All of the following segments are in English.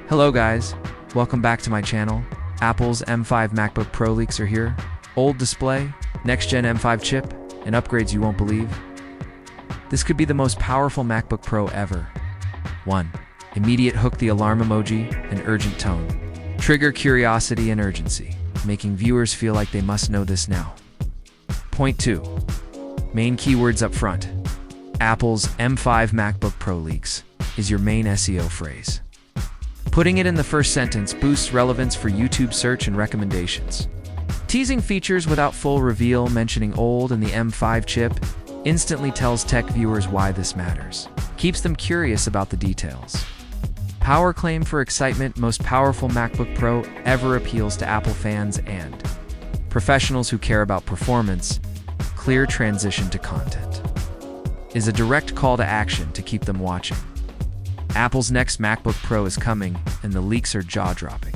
Hello guys, welcome back to my channel. Apple's M5 MacBook Pro leaks are here. OLED display, next-gen M5 chip, and upgrades you won't believe. This could be the most powerful MacBook Pro ever. 1. Immediate hook the alarm emoji and urgent tone. Trigger curiosity and urgency, making viewers feel like they must know this now. Point 2. Main keywords up front. Apple's M5 MacBook Pro leaks is your main SEO phrase. Putting it in the first sentence boosts relevance for YouTube search and recommendations. Teasing features without full reveal, mentioning OLED and the M5 chip, instantly tells tech viewers why this matters. Keeps them curious about the details. Power claim for excitement, most powerful MacBook Pro ever appeals to Apple fans and professionals who care about performance. Clear transition to content. Is a direct call to action to keep them watching. Apple's next MacBook Pro is coming, and the leaks are jaw-dropping.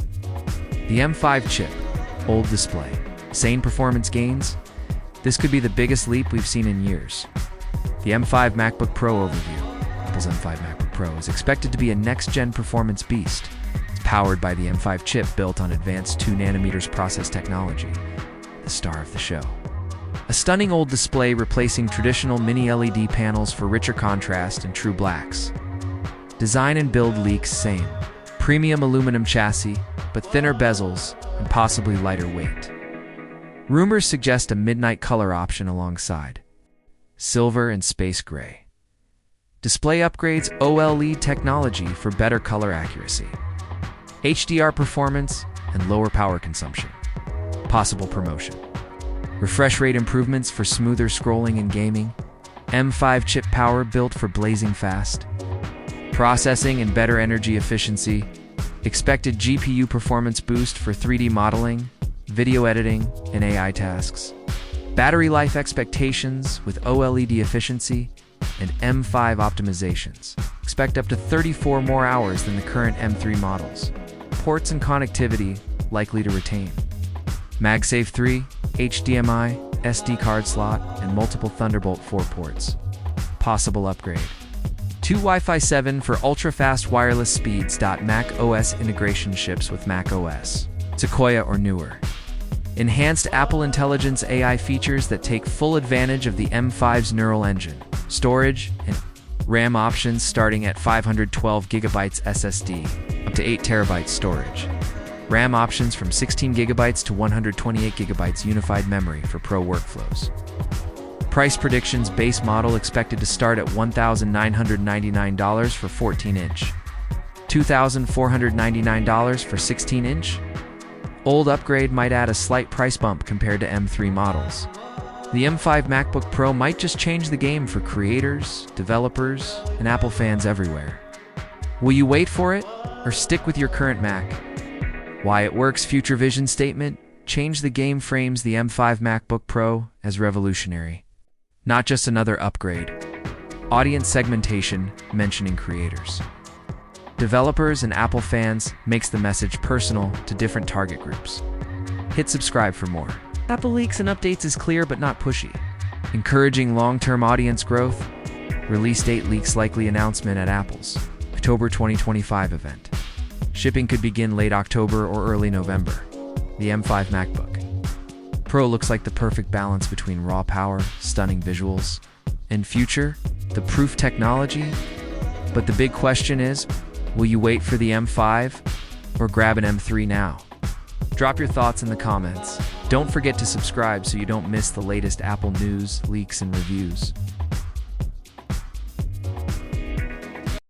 The M5 chip, OLED display, sane performance gains. This could be the biggest leap we've seen in years. The M5 MacBook Pro overview. Apple's M5 MacBook Pro is expected to be a next-gen performance beast. It's powered by the M5 chip built on advanced 2nm process technology, the star of the show. A stunning OLED display replacing traditional mini LED panels for richer contrast and true blacks. Design and build leaks same. Premium aluminum chassis, but thinner bezels and possibly lighter weight. Rumors suggest a midnight color option alongside. Silver and space gray. Display upgrades OLED technology for better color accuracy. HDR performance and lower power consumption. Possible promotion. Refresh rate improvements for smoother scrolling and gaming. M5 chip power built for blazing fast. Processing and better energy efficiency. Expected GPU performance boost for 3D modeling, video editing, and AI tasks. Battery life expectations with OLED efficiency and M5 optimizations. Expect up to 34 more hours than the current M3 models. Ports and connectivity likely to retain. MagSafe 3, HDMI, SD card slot, and multiple Thunderbolt 4 ports. Possible upgrade. 2 Wi-Fi 7 for ultra-fast wireless speeds. Mac OS integration ships with Mac OS, Sequoia or newer. Enhanced Apple Intelligence AI features that take full advantage of the M5's neural engine. Storage and RAM options starting at 512GB SSD, up to 8TB storage. RAM options from 16GB to 128GB unified memory for pro workflows. Price predictions: base model expected to start at $1,999 for 14-inch, $2,499 for 16-inch. OLED upgrade might add a slight price bump compared to M3 models. The M5 MacBook Pro might just change the game for creators, developers, and Apple fans everywhere. Will you wait for it or stick with your current Mac? Why it works future vision statement: change the game frames the M5 MacBook Pro as revolutionary. Not just another upgrade. Audience segmentation, mentioning creators. Developers and Apple fans, makes the message personal to different target groups. Hit subscribe for more. Apple leaks and updates is clear but not pushy. Encouraging long-term audience growth. Release date leaks likely announcement at Apple's October 2025 event. Shipping could begin late October or early November. The M5 MacBook Pro looks like the perfect balance between raw power, stunning visuals, and future, the proof technology. But the big question is, will you wait for the M5 or grab an M3 now? Drop your thoughts in the comments. Don't forget to subscribe so you don't miss the latest Apple news, leaks, and reviews.